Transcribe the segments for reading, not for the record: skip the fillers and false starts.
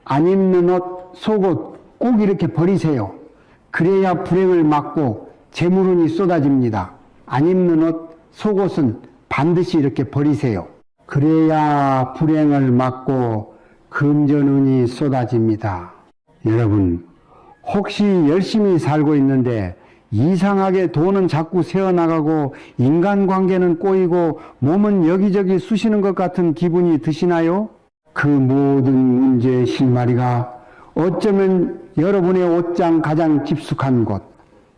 안 입는 옷, 속옷 꼭 이렇게 버리세요. 그래야 불행을 막고 재물운이 쏟아집니다. 안 입는 옷, 속옷은 반드시 이렇게 버리세요. 그래야 불행을 막고 금전운이 쏟아집니다. 여러분, 혹시 열심히 살고 있는데 이상하게 돈은 자꾸 새어나가고 인간관계는 꼬이고 몸은 여기저기 쑤시는 것 같은 기분이 드시나요? 그 모든 문제의 실마리가 어쩌면 여러분의 옷장 가장 깊숙한 곳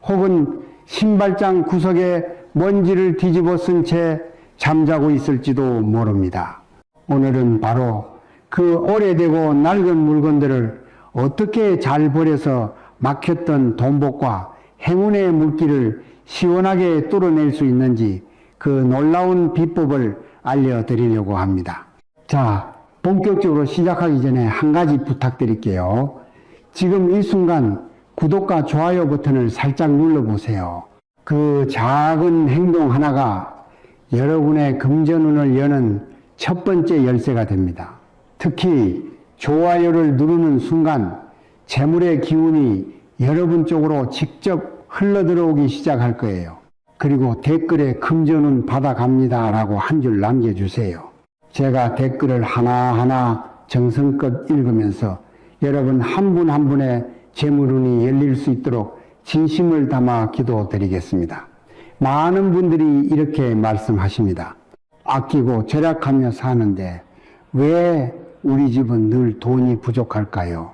혹은 신발장 구석에 먼지를 뒤집어 쓴 채 잠자고 있을지도 모릅니다. 오늘은 바로 그 오래되고 낡은 물건들을 어떻게 잘 버려서 막혔던 돈복과 행운의 물길을 시원하게 뚫어낼 수 있는지 그 놀라운 비법을 알려드리려고 합니다. 자, 본격적으로 시작하기 전에 한 가지 부탁드릴게요. 지금 이 순간 구독과 좋아요 버튼을 살짝 눌러보세요. 그 작은 행동 하나가 여러분의 금전운을 여는 첫 번째 열쇠가 됩니다. 특히 좋아요를 누르는 순간 재물의 기운이 여러분 쪽으로 직접 흘러들어오기 시작할 거예요. 그리고 댓글에 금전운 받아갑니다 라고 한 줄 남겨주세요. 제가 댓글을 하나하나 정성껏 읽으면서 여러분 한 분 한 분의 재물운이 열릴 수 있도록 진심을 담아 기도드리겠습니다. 많은 분들이 이렇게 말씀하십니다. 아끼고 절약하며 사는데 왜 우리 집은 늘 돈이 부족할까요?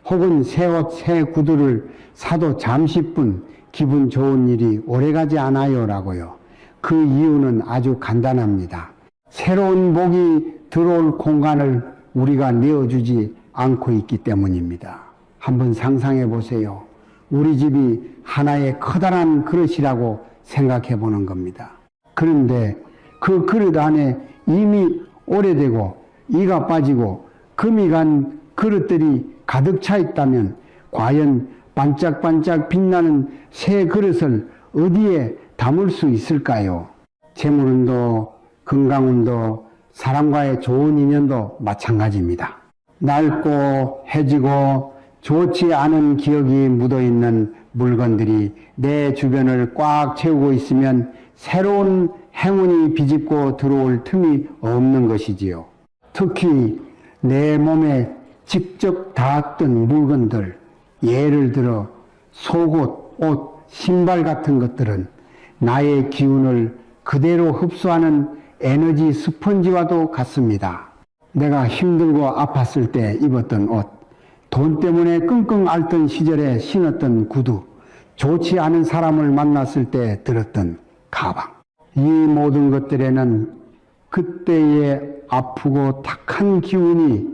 혹은 새 옷, 새 구두를 사도 잠시뿐 기분 좋은 일이 오래가지 않아요 라고요. 그 이유는 아주 간단합니다. 새로운 복이 들어올 공간을 우리가 내어주지 않고 있기 때문입니다. 한번 상상해 보세요. 우리 집이 하나의 커다란 그릇이라고 생각해 보는 겁니다. 그런데 그 그릇 안에 이미 오래되고 이가 빠지고 금이 간 그릇들이 가득 차 있다면 과연 반짝반짝 빛나는 새 그릇을 어디에 담을 수 있을까요? 재물운도 건강운도 사람과의 좋은 인연도 마찬가지입니다. 낡고 해지고 좋지 않은 기억이 묻어있는 물건들이 내 주변을 꽉 채우고 있으면 새로운 행운이 비집고 들어올 틈이 없는 것이지요. 특히 내 몸에 직접 닿았던 물건들, 예를 들어 속옷, 옷, 신발 같은 것들은 나의 기운을 그대로 흡수하는 에너지 스펀지와도 같습니다. 내가 힘들고 아팠을 때 입었던 옷, 돈 때문에 끙끙 앓던 시절에 신었던 구두, 좋지 않은 사람을 만났을 때 들었던 가방. 이 모든 것들에는 그때의 아프고 탁한 기운이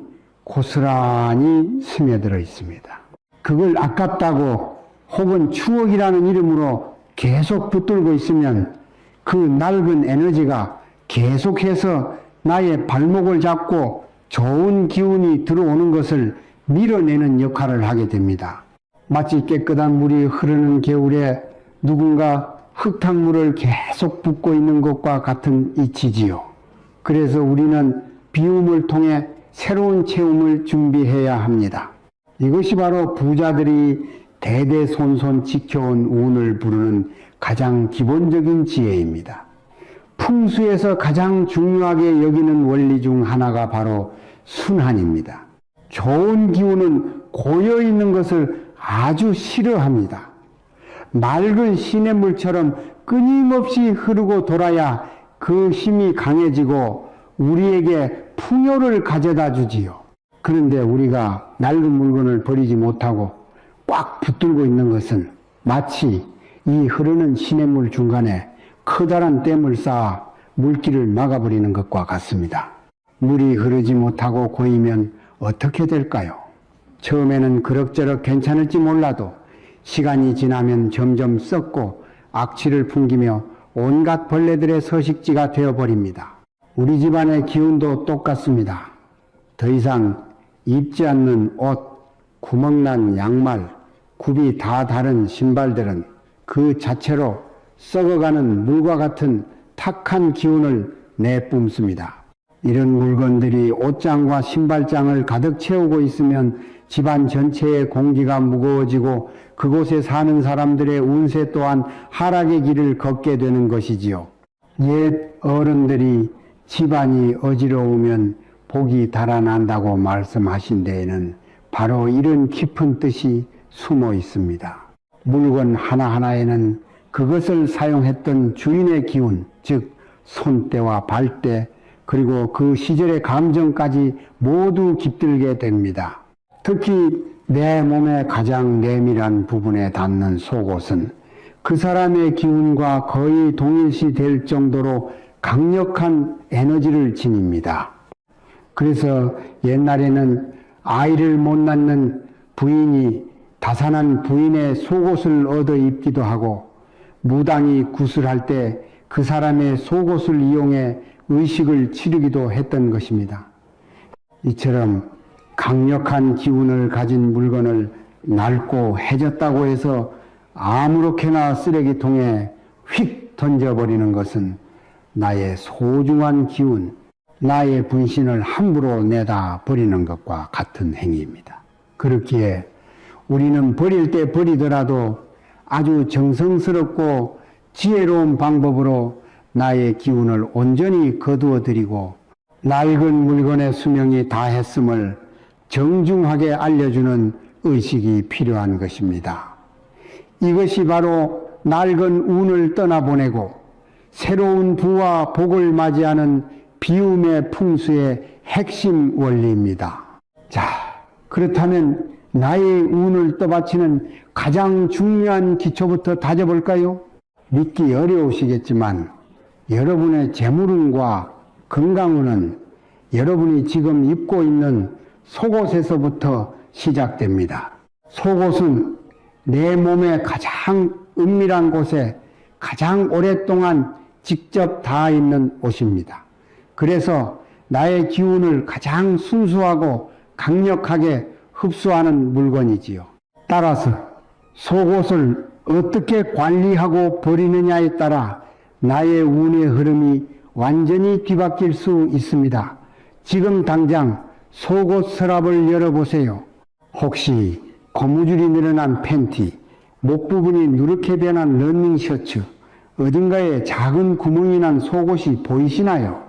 고스란히 스며들어 있습니다. 그걸 아깝다고 혹은 추억이라는 이름으로 계속 붙들고 있으면 그 낡은 에너지가 계속해서 나의 발목을 잡고 좋은 기운이 들어오는 것을 밀어내는 역할을 하게 됩니다. 마치 깨끗한 물이 흐르는 겨울에 누군가 흙탕물을 계속 붓고 있는 것과 같은 이치지요. 그래서 우리는 비움을 통해 새로운 체험을 준비해야 합니다. 이것이 바로 부자들이 대대손손 지켜온 운을 부르는 가장 기본적인 지혜입니다. 풍수에서 가장 중요하게 여기는 원리 중 하나가 바로 순환입니다. 좋은 기운은 고여있는 것을 아주 싫어합니다. 맑은 시냇물처럼 끊임없이 흐르고 돌아야 그 힘이 강해지고 우리에게 풍요를 가져다 주지요. 그런데 우리가 낡은 물건을 버리지 못하고 꽉 붙들고 있는 것은 마치 이 흐르는 시냇물 중간에 커다란 댐을 쌓아 물길을 막아버리는 것과 같습니다. 물이 흐르지 못하고 고이면 어떻게 될까요? 처음에는 그럭저럭 괜찮을지 몰라도 시간이 지나면 점점 썩고 악취를 풍기며 온갖 벌레들의 서식지가 되어버립니다. 우리 집안의 기운도 똑같습니다. 더 이상 입지 않는 옷, 구멍난 양말, 굽이 다 다른 신발들은 그 자체로 썩어가는 물과 같은 탁한 기운을 내뿜습니다. 이런 물건들이 옷장과 신발장을 가득 채우고 있으면 집안 전체의 공기가 무거워지고 그곳에 사는 사람들의 운세 또한 하락의 길을 걷게 되는 것이지요. 옛 어른들이 집안이 어지러우면 복이 달아난다고 말씀하신 데에는 바로 이런 깊은 뜻이 숨어 있습니다. 물건 하나하나에는 그것을 사용했던 주인의 기운, 즉 손때와 발때, 그리고 그 시절의 감정까지 모두 깃들게 됩니다. 특히 내 몸의 가장 내밀한 부분에 닿는 속옷은 그 사람의 기운과 거의 동일시 될 정도로 강력한 에너지를 지닙니다. 그래서 옛날에는 아이를 못 낳는 부인이 다산한 부인의 속옷을 얻어 입기도 하고 무당이 구슬할 때 그 사람의 속옷을 이용해 의식을 치르기도 했던 것입니다. 이처럼 강력한 기운을 가진 물건을 낡고 해졌다고 해서 아무렇게나 쓰레기통에 휙 던져버리는 것은 나의 소중한 기운, 나의 분신을 함부로 내다 버리는 것과 같은 행위입니다. 그렇기에 우리는 버릴 때 버리더라도 아주 정성스럽고 지혜로운 방법으로 나의 기운을 온전히 거두어 드리고 낡은 물건의 수명이 다했음을 정중하게 알려주는 의식이 필요한 것입니다. 이것이 바로 낡은 운을 떠나보내고 새로운 부와 복을 맞이하는 비움의 풍수의 핵심 원리입니다. 자, 그렇다면 나의 운을 떠받치는 가장 중요한 기초부터 다져볼까요? 믿기 어려우시겠지만 여러분의 재물운과 건강운은 여러분이 지금 입고 있는 속옷에서부터 시작됩니다. 속옷은 내 몸의 가장 은밀한 곳에 가장 오랫동안 직접 닿아 있는 옷입니다. 그래서 나의 기운을 가장 순수하고 강력하게 흡수하는 물건이지요. 따라서 속옷을 어떻게 관리하고 버리느냐에 따라 나의 운의 흐름이 완전히 뒤바뀔 수 있습니다. 지금 당장 속옷 서랍을 열어보세요. 혹시 고무줄이 늘어난 팬티, 목 부분이 누렇게 변한 러닝 셔츠, 어딘가에 작은 구멍이 난 속옷이 보이시나요?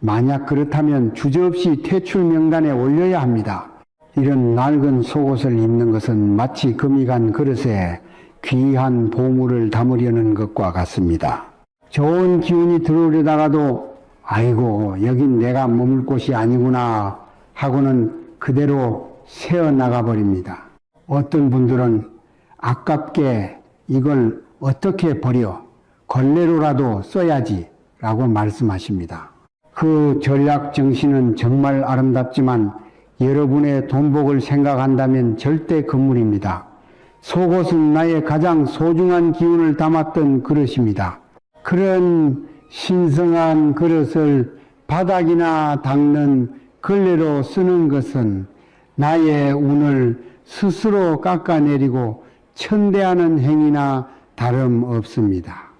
만약 그렇다면 주저없이 퇴출 명단에 올려야 합니다. 이런 낡은 속옷을 입는 것은 마치 금이 간 그릇에 귀한 보물을 담으려는 것과 같습니다. 좋은 기운이 들어오려다가도 아이고 여긴 내가 머물 곳이 아니구나 하고는 그대로 새어나가 버립니다. 어떤 분들은 아깝게 이걸 어떻게 버려 걸레로라도 써야지 라고 말씀하십니다. 그 전략 정신은 정말 아름답지만 여러분의 돈복을 생각한다면 절대 금물입니다. 속옷은 나의 가장 소중한 기운을 담았던 그릇입니다. 그런 신성한 그릇을 바닥이나 닦는 걸레로 쓰는 것은 나의 운을 스스로 깎아내리고 천대하는 행위나 다름없습니다.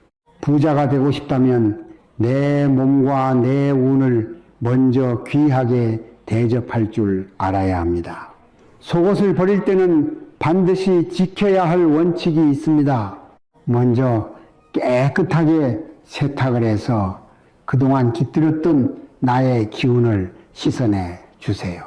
부자가 되고 싶다면 내 몸과 내 운을 먼저 귀하게 대접할 줄 알아야 합니다. 속옷을 버릴 때는 반드시 지켜야 할 원칙이 있습니다. 먼저 깨끗하게 세탁을 해서 그동안 깃들었던 나의 기운을 씻어내 주세요.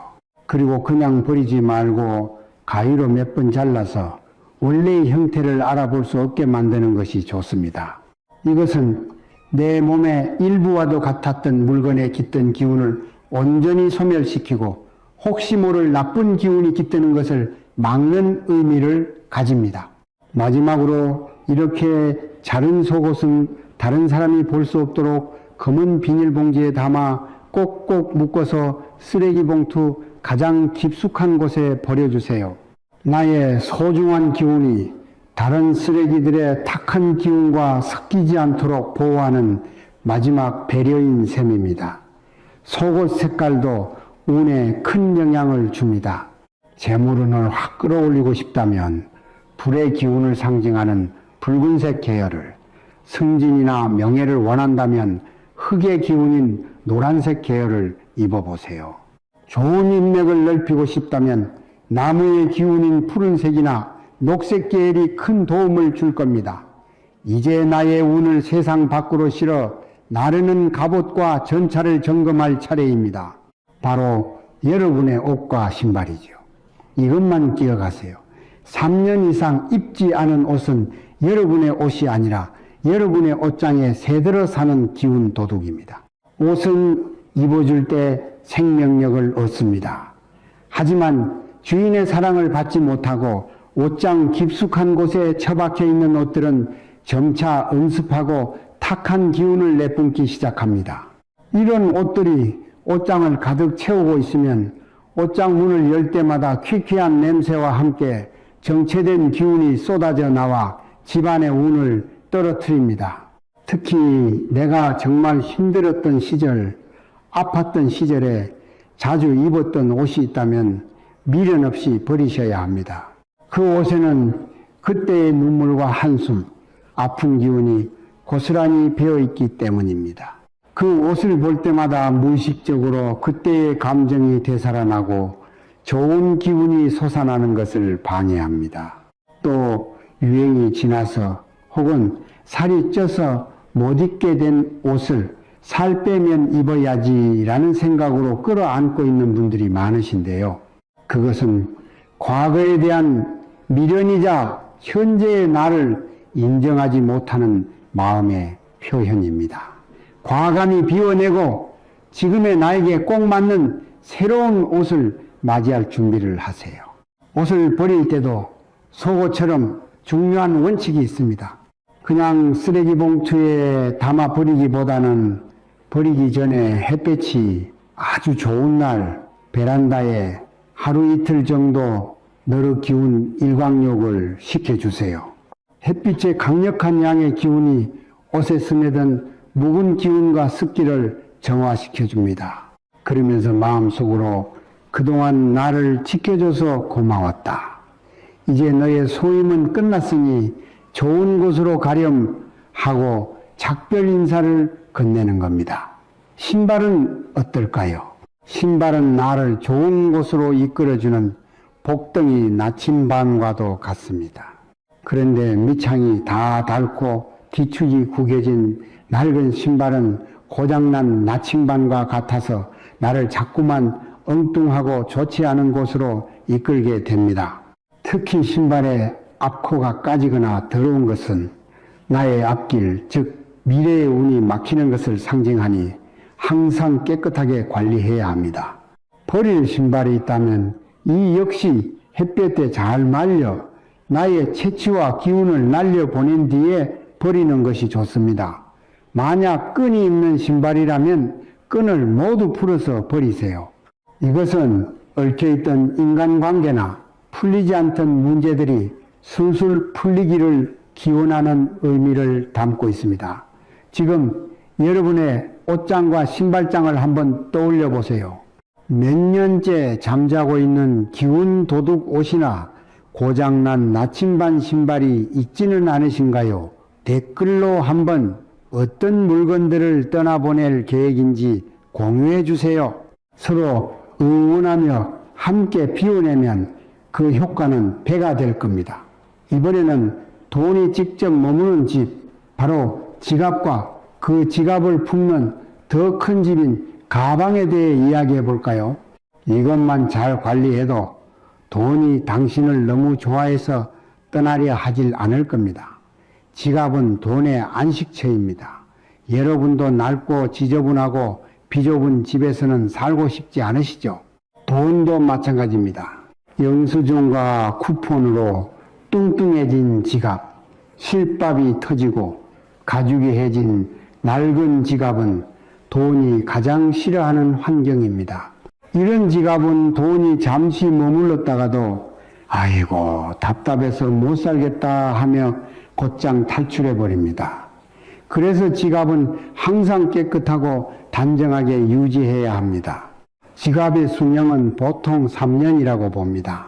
그리고 그냥 버리지 말고 가위로 몇 번 잘라서 원래의 형태를 알아볼 수 없게 만드는 것이 좋습니다. 이것은 내 몸의 일부와도 같았던 물건에 깃든 기운을 온전히 소멸시키고 혹시 모를 나쁜 기운이 깃드는 것을 막는 의미를 가집니다. 마지막으로 이렇게 자른 속옷은 다른 사람이 볼 수 없도록 검은 비닐봉지에 담아 꼭꼭 묶어서 쓰레기 봉투 가장 깊숙한 곳에 버려주세요. 나의 소중한 기운이 다른 쓰레기들의 탁한 기운과 섞이지 않도록 보호하는 마지막 배려인 셈입니다. 속옷 색깔도 운에 큰 영향을 줍니다. 재물운을 확 끌어올리고 싶다면 불의 기운을 상징하는 붉은색 계열을, 승진이나 명예를 원한다면 흑의 기운인 노란색 계열을 입어보세요. 좋은 인맥을 넓히고 싶다면 나무의 기운인 푸른색이나 녹색 계열이 큰 도움을 줄 겁니다. 이제 나의 운을 세상 밖으로 실어 나르는 갑옷과 전차를 점검할 차례입니다. 바로 여러분의 옷과 신발이죠. 이것만 기억하세요. 3년 이상 입지 않은 옷은 여러분의 옷이 아니라 여러분의 옷장에 새들어 사는 기운 도둑입니다. 옷은 입어줄 때 생명력을 얻습니다. 하지만 주인의 사랑을 받지 못하고 옷장 깊숙한 곳에 처박혀 있는 옷들은 점차 음습하고 탁한 기운을 내뿜기 시작합니다. 이런 옷들이 옷장을 가득 채우고 있으면 옷장 문을 열 때마다 퀴퀴한 냄새와 함께 정체된 기운이 쏟아져 나와 집안의 운을 떨어뜨립니다. 특히 내가 정말 힘들었던 시절, 아팠던 시절에 자주 입었던 옷이 있다면 미련 없이 버리셔야 합니다. 그 옷에는 그때의 눈물과 한숨, 아픈 기운이 고스란히 배어있기 때문입니다. 그 옷을 볼 때마다 무의식적으로 그때의 감정이 되살아나고 좋은 기운이 솟아나는 것을 방해합니다. 또 유행이 지나서 혹은 살이 쪄서 못 입게 된 옷을 살 빼면 입어야지라는 생각으로 끌어안고 있는 분들이 많으신데요. 그것은 과거에 대한 미련이자 현재의 나를 인정하지 못하는 마음의 표현입니다. 과감히 비워내고 지금의 나에게 꼭 맞는 새로운 옷을 맞이할 준비를 하세요. 옷을 버릴 때도 속옷처럼 중요한 원칙이 있습니다. 그냥 쓰레기 봉투에 담아 버리기보다는 버리기 전에 햇볕이 아주 좋은 날 베란다에 하루 이틀 정도 너르 기운 일광욕을 시켜주세요. 햇빛의 강력한 양의 기운이 옷에 스며든 묵은 기운과 습기를 정화시켜줍니다. 그러면서 마음속으로 그동안 나를 지켜줘서 고마웠다. 이제 너의 소임은 끝났으니 좋은 곳으로 가렴 하고 작별 인사를 건네는 겁니다. 신발은 어떨까요? 신발은 나를 좋은 곳으로 이끌어주는 복덩이 나침반과도 같습니다. 그런데 밑창이 다 닳고 뒤축이 구겨진 낡은 신발은 고장난 나침반과 같아서 나를 자꾸만 엉뚱하고 좋지 않은 곳으로 이끌게 됩니다. 특히 신발의 앞코가 까지거나 더러운 것은 나의 앞길, 즉 미래의 운이 막히는 것을 상징하니 항상 깨끗하게 관리해야 합니다. 버릴 신발이 있다면 이 역시 햇볕에 잘 말려 나의 체취와 기운을 날려보낸 뒤에 버리는 것이 좋습니다. 만약 끈이 있는 신발이라면 끈을 모두 풀어서 버리세요. 이것은 얽혀있던 인간관계나 풀리지 않던 문제들이 술술 풀리기를 기원하는 의미를 담고 있습니다. 지금 여러분의 옷장과 신발장을 한번 떠올려 보세요. 몇 년째 잠자고 있는 기운 도둑 옷이나 고장난 나침반 신발이 있지는 않으신가요? 댓글로 한번 어떤 물건들을 떠나보낼 계획인지 공유해 주세요. 서로 응원하며 함께 비워내면 그 효과는 배가 될 겁니다. 이번에는 돈이 직접 머무는 집, 바로 지갑과 그 지갑을 품는 더 큰 집인 가방에 대해 이야기해 볼까요? 이것만 잘 관리해도 돈이 당신을 너무 좋아해서 떠나려 하질 않을 겁니다. 지갑은 돈의 안식처입니다. 여러분도 낡고 지저분하고 비좁은 집에서는 살고 싶지 않으시죠? 돈도 마찬가지입니다. 영수증과 쿠폰으로 뚱뚱해진 지갑, 실밥이 터지고 가죽이 해진 낡은 지갑은 돈이 가장 싫어하는 환경입니다. 이런 지갑은 돈이 잠시 머물렀다가도 아이고 답답해서 못 살겠다 하며 곧장 탈출해 버립니다. 그래서 지갑은 항상 깨끗하고 단정하게 유지해야 합니다. 지갑의 수명은 보통 3년이라고 봅니다.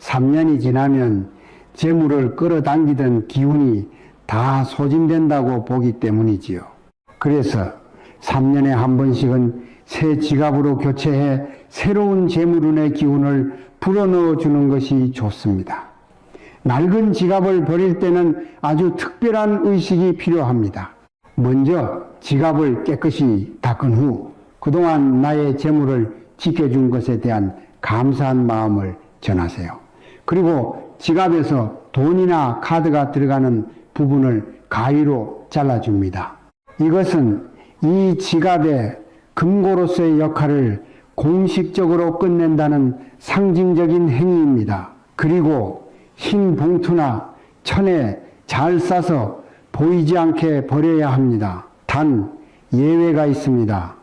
3년이 지나면 재물을 끌어당기던 기운이 다 소진된다고 보기 때문이지요. 그래서 3년에 한 번씩은 새 지갑으로 교체해 새로운 재물운의 기운을 불어넣어 주는 것이 좋습니다. 낡은 지갑을 버릴 때는 아주 특별한 의식이 필요합니다. 먼저 지갑을 깨끗이 닦은 후 그동안 나의 재물을 지켜준 것에 대한 감사한 마음을 전하세요. 그리고 지갑에서 돈이나 카드가 들어가는 부분을 가위로 잘라줍니다. 이것은 이 지갑의 금고로서의 역할을 공식적으로 끝낸다는 상징적인 행위입니다. 그리고 흰 봉투나 천에 잘 싸서 보이지 않게 버려야 합니다. 단 예외가 있습니다.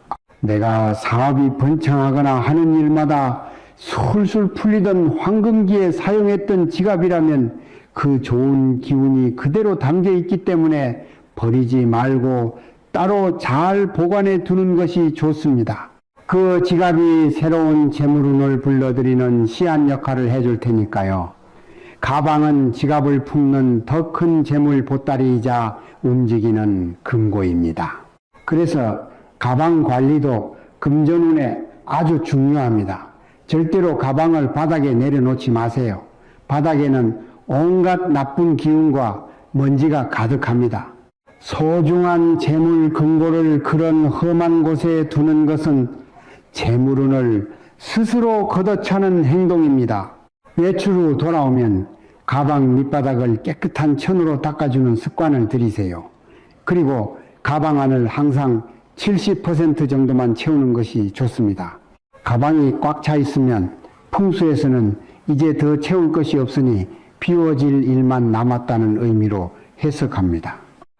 내가 사업이 번창하거나 하는 일마다 술술 풀리던 황금기에 사용했던 지갑이라면 그 좋은 기운이 그대로 담겨 있기 때문에 버리지 말고 따로 잘 보관해 두는 것이 좋습니다. 그 지갑이 새로운 재물운을 불러들이는 씨앗 역할을 해줄 테니까요. 가방은 지갑을 품는 더 큰 재물 보따리이자 움직이는 금고입니다. 그래서 가방 관리도 금전운에 아주 중요합니다. 절대로 가방을 바닥에 내려놓지 마세요. 바닥에는 온갖 나쁜 기운과 먼지가 가득합니다. 소중한 재물 금고를 그런 험한 곳에 두는 것은 재물운을 스스로 걷어차는 행동입니다. 외출 후 돌아오면 가방 밑바닥을 깨끗한 천으로 닦아주는 습관을 들이세요. 그리고 가방 안을 항상 70% 정도만 채우는 것이 좋습니다. 가방이 꽉 차 있으면 풍수에서는 이제 더 채울 것이 없으니 비워질 일만 남았다는 의미로 해석합니다.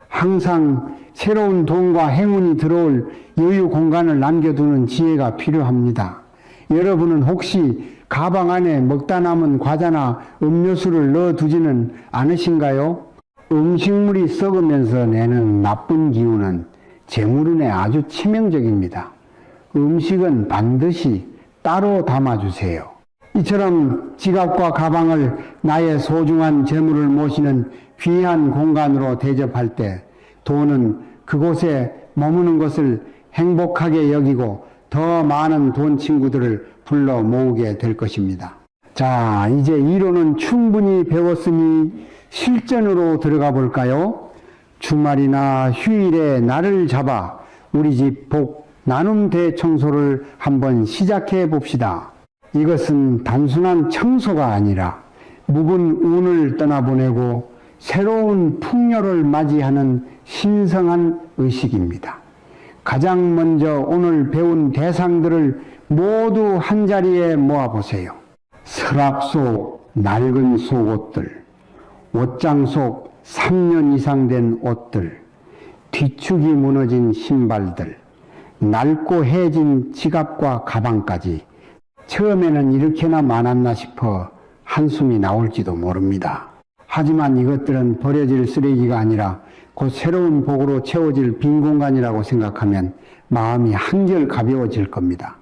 항상 새로운 돈과 행운이 들어올 여유 공간을 남겨두는 지혜가 필요합니다. 여러분은 혹시 가방 안에 먹다 남은 과자나 음료수를 넣어두지는 않으신가요? 음식물이 썩으면서 내는 나쁜 기운은 재물운에 아주 치명적입니다. 음식은 반드시 따로 담아주세요. 이처럼 지갑과 가방을 나의 소중한 재물을 모시는 귀한 공간으로 대접할 때 돈은 그곳에 머무는 것을 행복하게 여기고 더 많은 돈 친구들을 불러 모으게 될 것입니다. 자, 이제 이론은 충분히 배웠으니 실전으로 들어가 볼까요? 주말이나 휴일에 날을 잡아 우리 집 복 나눔 대청소를 한번 시작해 봅시다. 이것은 단순한 청소가 아니라 묵은 운을 떠나보내고 새로운 풍요를 맞이하는 신성한 의식입니다. 가장 먼저 오늘 배운 대상들을 모두 한자리에 모아보세요. 서랍 속 낡은 속옷들, 옷장 속 3년 이상 된 옷들, 뒤축이 무너진 신발들, 낡고 해진 지갑과 가방까지 처음에는 이렇게나 많았나 싶어 한숨이 나올지도 모릅니다. 하지만 이것들은 버려질 쓰레기가 아니라 곧 새로운 복으로 채워질 빈 공간이라고 생각하면 마음이 한결 가벼워질 겁니다.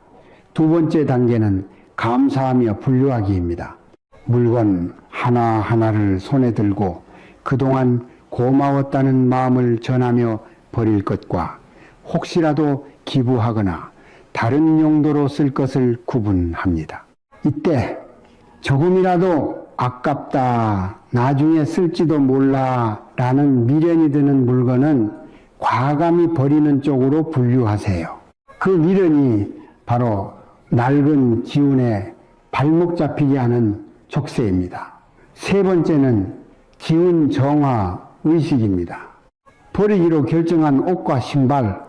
두 번째 단계는 감사하며 분류하기입니다. 물건 하나하나를 손에 들고 그동안 고마웠다는 마음을 전하며 버릴 것과 혹시라도 기부하거나 다른 용도로 쓸 것을 구분합니다. 이때 조금이라도 아깝다, 나중에 쓸지도 몰라 라는 미련이 드는 물건은 과감히 버리는 쪽으로 분류하세요. 그 미련이 바로 낡은 기운에 발목 잡히게 하는 족쇄입니다. 세 번째는 기운 정화 의식입니다. 버리기로 결정한 옷과 신발,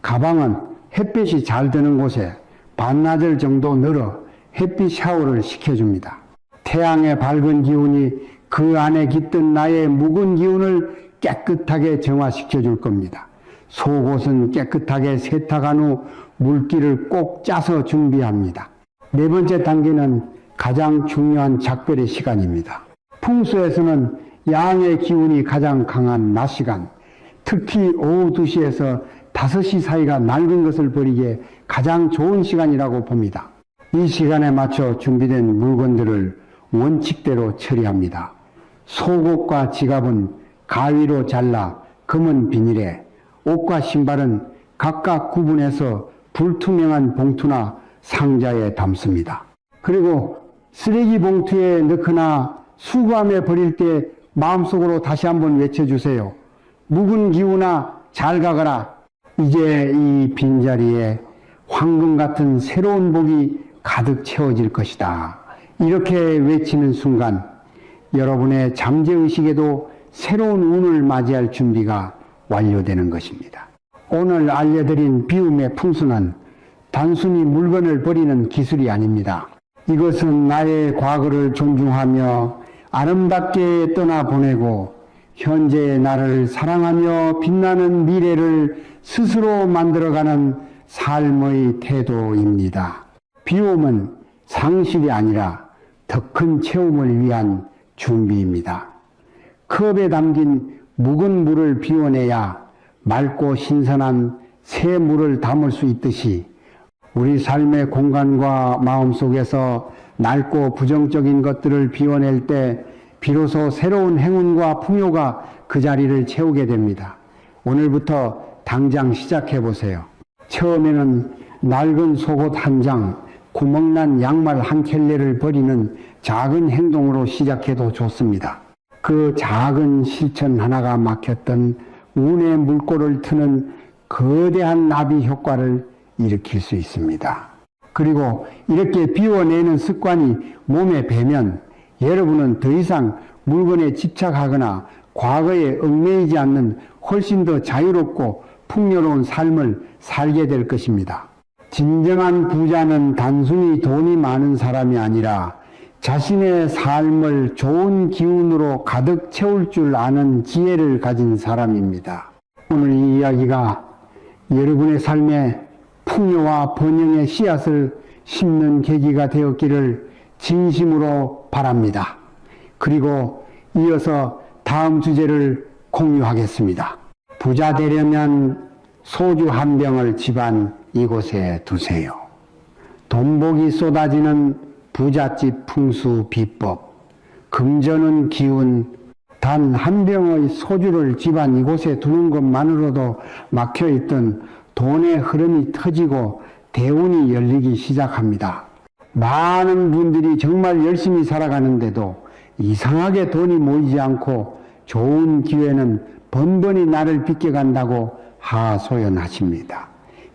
가방은 햇빛이 잘 드는 곳에 반나절 정도 널어 햇빛 샤워를 시켜줍니다. 태양의 밝은 기운이 그 안에 깃든 나의 묵은 기운을 깨끗하게 정화시켜 줄 겁니다. 속옷은 깨끗하게 세탁한 후 물기를 꼭 짜서 준비합니다. 네 번째 단계는 가장 중요한 작별의 시간입니다. 풍수에서는 양의 기운이 가장 강한 낮 시간, 특히 오후 2시에서 5시 사이가 낡은 것을 버리기에 가장 좋은 시간이라고 봅니다. 이 시간에 맞춰 준비된 물건들을 원칙대로 처리합니다. 속옷과 지갑은 가위로 잘라 검은 비닐에, 옷과 신발은 각각 구분해서 불투명한 봉투나 상자에 담습니다. 그리고 쓰레기 봉투에 넣거나 수거함에 버릴 때 마음속으로 다시 한번 외쳐주세요. 묵은 기우나 잘 가거라. 이제 이 빈자리에 황금 같은 새로운 복이 가득 채워질 것이다. 이렇게 외치는 순간 여러분의 잠재의식에도 새로운 운을 맞이할 준비가 완료되는 것입니다. 오늘 알려드린 비움의 풍수는 단순히 물건을 버리는 기술이 아닙니다. 이것은 나의 과거를 존중하며 아름답게 떠나보내고 현재의 나를 사랑하며 빛나는 미래를 스스로 만들어가는 삶의 태도입니다. 비움은 상실이 아니라 더 큰 체험을 위한 준비입니다. 컵에 담긴 묵은 물을 비워내야 맑고 신선한 새 물을 담을 수 있듯이 우리 삶의 공간과 마음속에서 낡고 부정적인 것들을 비워낼 때 비로소 새로운 행운과 풍요가 그 자리를 채우게 됩니다. 오늘부터 당장 시작해 보세요. 처음에는 낡은 속옷 한 장, 구멍난 양말 한 켤레를 버리는 작은 행동으로 시작해도 좋습니다. 그 작은 실천 하나가 막혔던 운의 물꼬를 트는 거대한 나비 효과를 일으킬 수 있습니다. 그리고 이렇게 비워내는 습관이 몸에 배면 여러분은 더 이상 물건에 집착하거나 과거에 얽매이지 않는 훨씬 더 자유롭고 풍요로운 삶을 살게 될 것입니다. 진정한 부자는 단순히 돈이 많은 사람이 아니라 자신의 삶을 좋은 기운으로 가득 채울 줄 아는 지혜를 가진 사람입니다. 오늘 이 이야기가 여러분의 삶에 풍요와 번영의 씨앗을 심는 계기가 되었기를 진심으로 바랍니다. 그리고 이어서 다음 주제를 공유하겠습니다. 부자 되려면 소주 한 병을 집안 이곳에 두세요. 돈복이 쏟아지는 부잣집 풍수 비법. 금전은 기운. 단 한 병의 소주를 집안 이곳에 두는 것만으로도 막혀있던 돈의 흐름이 터지고 대운이 열리기 시작합니다. 많은 분들이 정말 열심히 살아가는데도 이상하게 돈이 모이지 않고 좋은 기회는 번번이 나를 비껴간다고 하소연하십니다.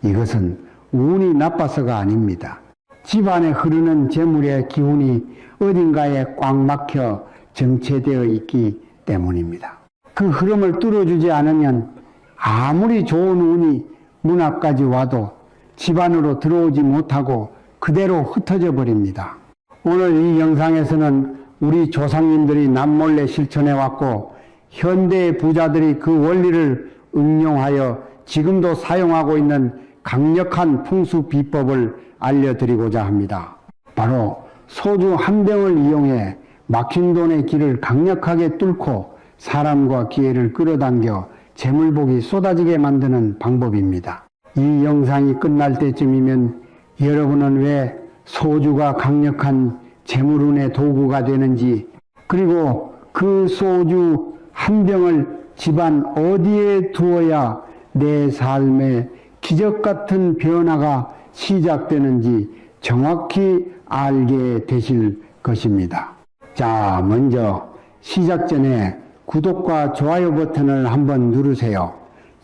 이것은 운이 나빠서가 아닙니다. 집안에 흐르는 재물의 기운이 어딘가에 꽉 막혀 정체되어 있기 때문입니다. 그 흐름을 뚫어주지 않으면 아무리 좋은 운이 문 앞까지 와도 집안으로 들어오지 못하고 그대로 흩어져 버립니다. 오늘 이 영상에서는 우리 조상님들이 남몰래 실천해 왔고 현대의 부자들이 그 원리를 응용하여 지금도 사용하고 있는 강력한 풍수 비법을 알려드리고자 합니다. 바로 소주 한 병을 이용해 막힌 돈의 길을 강력하게 뚫고 사람과 기회를 끌어당겨 재물복이 쏟아지게 만드는 방법입니다. 이 영상이 끝날 때쯤이면 여러분은 왜 소주가 강력한 재물운의 도구가 되는지, 그리고 그 소주 한 병을 집안 어디에 두어야 내 삶에 기적 같은 변화가 시작되는지 정확히 알게 되실 것입니다. 자, 먼저 시작 전에 구독과 좋아요 버튼을 한번 누르세요.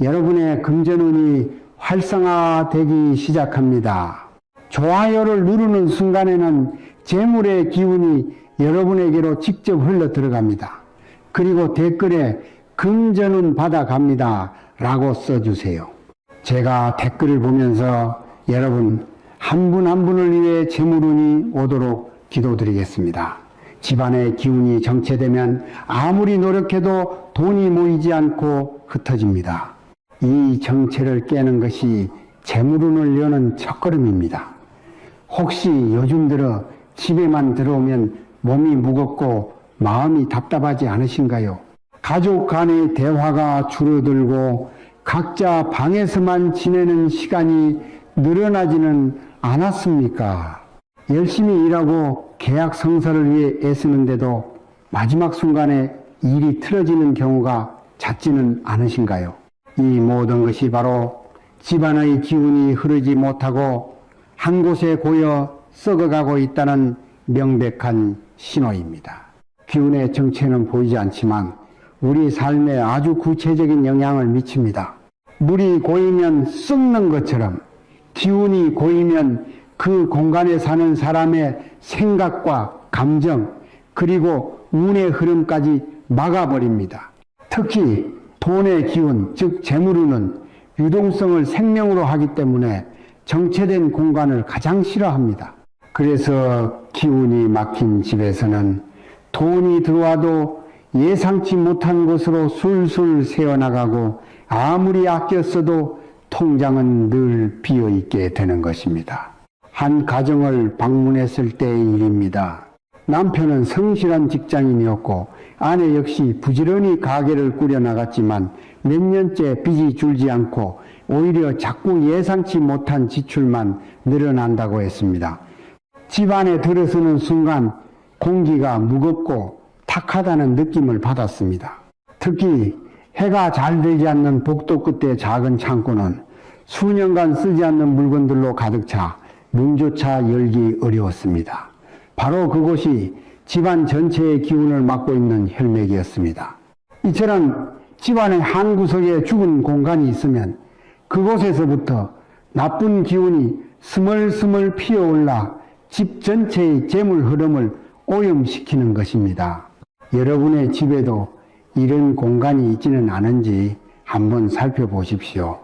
여러분의 금전운이 활성화되기 시작합니다. 좋아요를 누르는 순간에는 재물의 기운이 여러분에게로 직접 흘러 들어갑니다. 그리고 댓글에 금전운 받아갑니다 라고 써주세요. 제가 댓글을 보면서 여러분 한 분 한 분을 위해 재물운이 오도록 기도드리겠습니다. 집안의 기운이 정체되면 아무리 노력해도 돈이 모이지 않고 흩어집니다. 이 정체를 깨는 것이 재물운을 여는 첫걸음입니다. 혹시 요즘 들어 집에만 들어오면 몸이 무겁고 마음이 답답하지 않으신가요? 가족 간의 대화가 줄어들고 각자 방에서만 지내는 시간이 늘어나지는 않았습니까? 열심히 일하고 계약 성사를 위해 애쓰는데도 마지막 순간에 일이 틀어지는 경우가 잦지는 않으신가요? 이 모든 것이 바로 집안의 기운이 흐르지 못하고 한 곳에 고여 썩어가고 있다는 명백한 신호입니다. 기운의 정체는 보이지 않지만 우리 삶에 아주 구체적인 영향을 미칩니다. 물이 고이면 썩는 것처럼 기운이 고이면 그 공간에 사는 사람의 생각과 감정 그리고 운의 흐름까지 막아버립니다. 특히 돈의 기운, 즉 재물운은 유동성을 생명으로 하기 때문에 정체된 공간을 가장 싫어합니다. 그래서 기운이 막힌 집에서는 돈이 들어와도 예상치 못한 곳으로 술술 새어나가고 아무리 아껴 써도 통장은 늘 비어있게 되는 것입니다. 한 가정을 방문했을 때의 일입니다. 남편은 성실한 직장인이었고 아내 역시 부지런히 가게를 꾸려나갔지만 몇 년째 빚이 줄지 않고 오히려 자꾸 예상치 못한 지출만 늘어난다고 했습니다. 집 안에 들어서는 순간 공기가 무겁고 탁하다는 느낌을 받았습니다. 특히 해가 잘 들지 않는 복도 끝의 작은 창고는 수년간 쓰지 않는 물건들로 가득 차 문조차 열기 어려웠습니다. 바로 그곳이 집안 전체의 기운을 맡고 있는 혈맥이었습니다. 이처럼 집안의 한 구석에 죽은 공간이 있으면 그곳에서부터 나쁜 기운이 스멀스멀 피어올라 집 전체의 재물 흐름을 오염시키는 것입니다. 여러분의 집에도 이런 공간이 있지는 않은지 한번 살펴보십시오.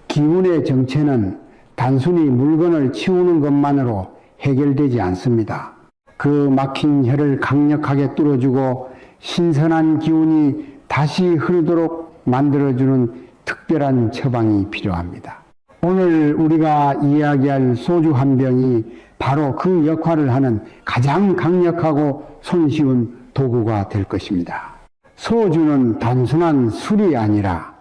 기운의 정체는 단순히 물건을 치우는 것만으로 해결되지 않습니다. 그 막힌 혈을 강력하게 뚫어주고 신선한 기운이 다시 흐르도록 만들어주는 특별한 처방이 필요합니다. 오늘 우리가 이야기할 소주 한 병이 바로 그 역할을 하는 가장 강력하고 손쉬운 도구가 될 것입니다. 소주는 단순한 술이 아니라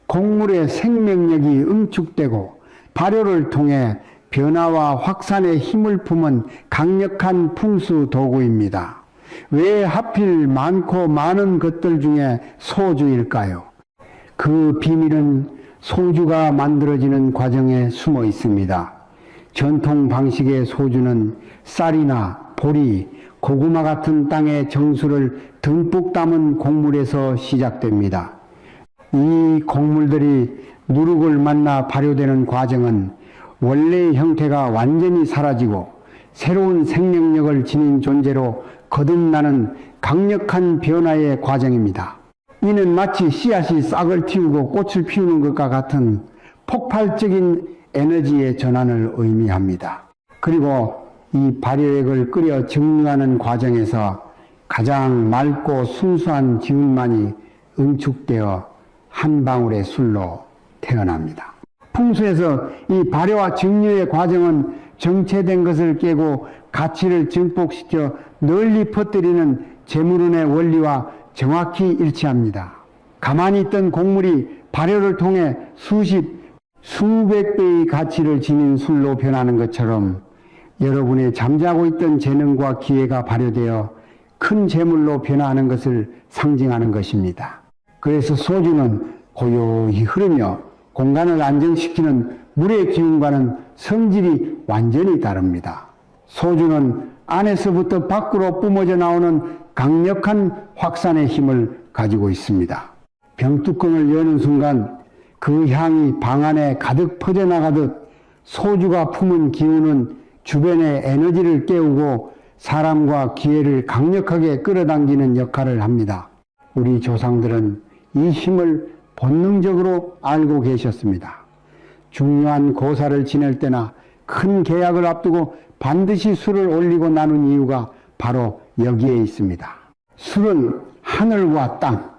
곡물의 생명력이 응축되고 발효를 통해 변화와 확산의 힘을 품은 강력한 풍수 도구입니다. 왜 하필 많고 많은 것들 중에 소주일까요? 그 비밀은 소주가 만들어지는 과정에 숨어 있습니다. 전통 방식의 소주는 쌀이나 보리, 고구마 같은 땅의 정수를 듬뿍 담은 곡물에서 시작됩니다. 이 곡물들이 누룩을 만나 발효되는 과정은 원래의 형태가 완전히 사라지고 새로운 생명력을 지닌 존재로 거듭나는 강력한 변화의 과정입니다. 이는 마치 씨앗이 싹을 틔우고 꽃을 피우는 것과 같은 폭발적인 에너지의 전환을 의미합니다. 그리고 이 발효액을 끓여 증류하는 과정에서 가장 맑고 순수한 기운만이 응축되어 한 방울의 술로 태어납니다. 풍수에서 이 발효와 증류의 과정은 정체된 것을 깨고 가치를 증폭시켜 널리 퍼뜨리는 재물운의 원리와 정확히 일치합니다. 가만히 있던 곡물이 발효를 통해 수백 배의 가치를 지닌 술로 변하는 것처럼 여러분의 잠자고 있던 재능과 기회가 발효되어 큰 재물로 변화하는 것을 상징하는 것입니다. 그래서 소주는 고요히 흐르며 공간을 안정시키는 물의 기운과는 성질이 완전히 다릅니다. 소주는 안에서부터 밖으로 뿜어져 나오는 강력한 확산의 힘을 가지고 있습니다. 병뚜껑을 여는 순간 그 향이 방 안에 가득 퍼져나가듯 소주가 품은 기운은 주변의 에너지를 깨우고 사람과 기회를 강력하게 끌어당기는 역할을 합니다. 우리 조상들은 이 힘을 본능적으로 알고 계셨습니다. 중요한 고사를 지낼 때나 큰 계약을 앞두고 반드시 술을 올리고 나눈 이유가 바로 여기에 있습니다. 술은 하늘과 땅,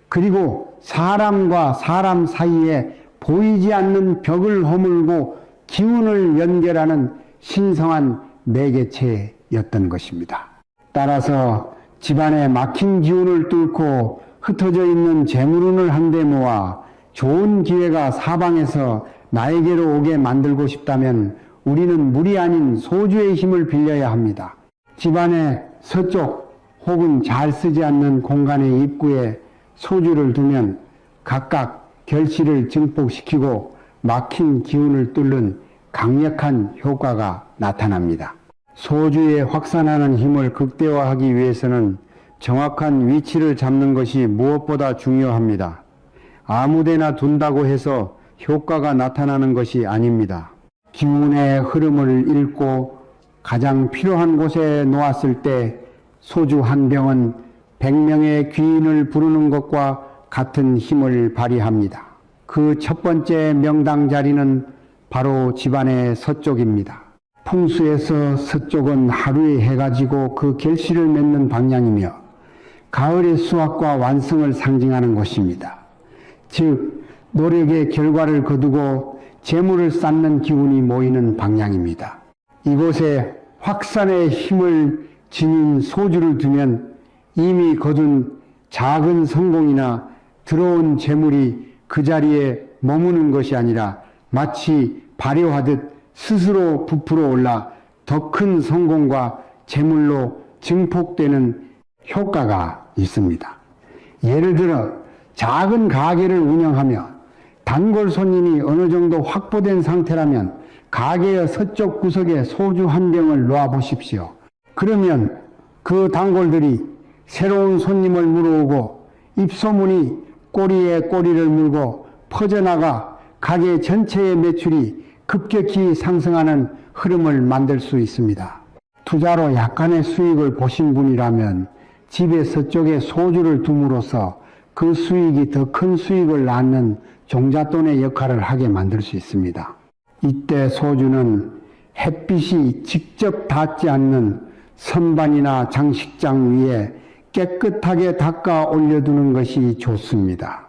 그리고 사람과 사람 사이에 보이지 않는 벽을 허물고 기운을 연결하는 신성한 매개체였던 것입니다. 따라서 집안에 막힌 기운을 뚫고 흩어져 있는 재물운을 한데 모아 좋은 기회가 사방에서 나에게로 오게 만들고 싶다면 우리는 물이 아닌 소주의 힘을 빌려야 합니다. 집안의 서쪽 혹은 잘 쓰지 않는 공간의 입구에 소주를 두면 각각 결실을 증폭시키고 막힌 기운을 뚫는 강력한 효과가 나타납니다. 소주의 확산하는 힘을 극대화하기 위해서는 정확한 위치를 잡는 것이 무엇보다 중요합니다. 아무데나 둔다고 해서 효과가 나타나는 것이 아닙니다. 기운의 흐름을 읽고 가장 필요한 곳에 놓았을 때 소주 한 병은 100명의 귀인을 부르는 것과 같은 힘을 발휘합니다. 그 첫 번째 명당 자리는 바로 집안의 서쪽입니다. 풍수에서 서쪽은 하루의 해가 지고 그 결실을 맺는 방향이며 가을의 수확과 완성을 상징하는 곳입니다. 즉 노력의 결과를 거두고 재물을 쌓는 기운이 모이는 방향입니다. 이곳에 확산의 힘을 지닌 소주를 두면 이미 거둔 작은 성공이나 들어온 재물이 그 자리에 머무는 것이 아니라 마치 발효하듯 스스로 부풀어 올라 더 큰 성공과 재물로 증폭되는 효과가 있습니다. 예를 들어 작은 가게를 운영하며 단골 손님이 어느 정도 확보된 상태라면 가게의 서쪽 구석에 소주 한 병을 놓아 보십시오. 그러면 그 단골들이 새로운 손님을 물어오고 입소문이 꼬리에 꼬리를 물고 퍼져나가 가게 전체의 매출이 급격히 상승하는 흐름을 만들 수 있습니다. 투자로 약간의 수익을 보신 분이라면 집의 서쪽에 소주를 둠으로써 그 수익이 더 큰 수익을 낳는 종잣돈의 역할을 하게 만들 수 있습니다. 이때 소주는 햇빛이 직접 닿지 않는 선반이나 장식장 위에 깨끗하게 닦아 올려두는 것이 좋습니다.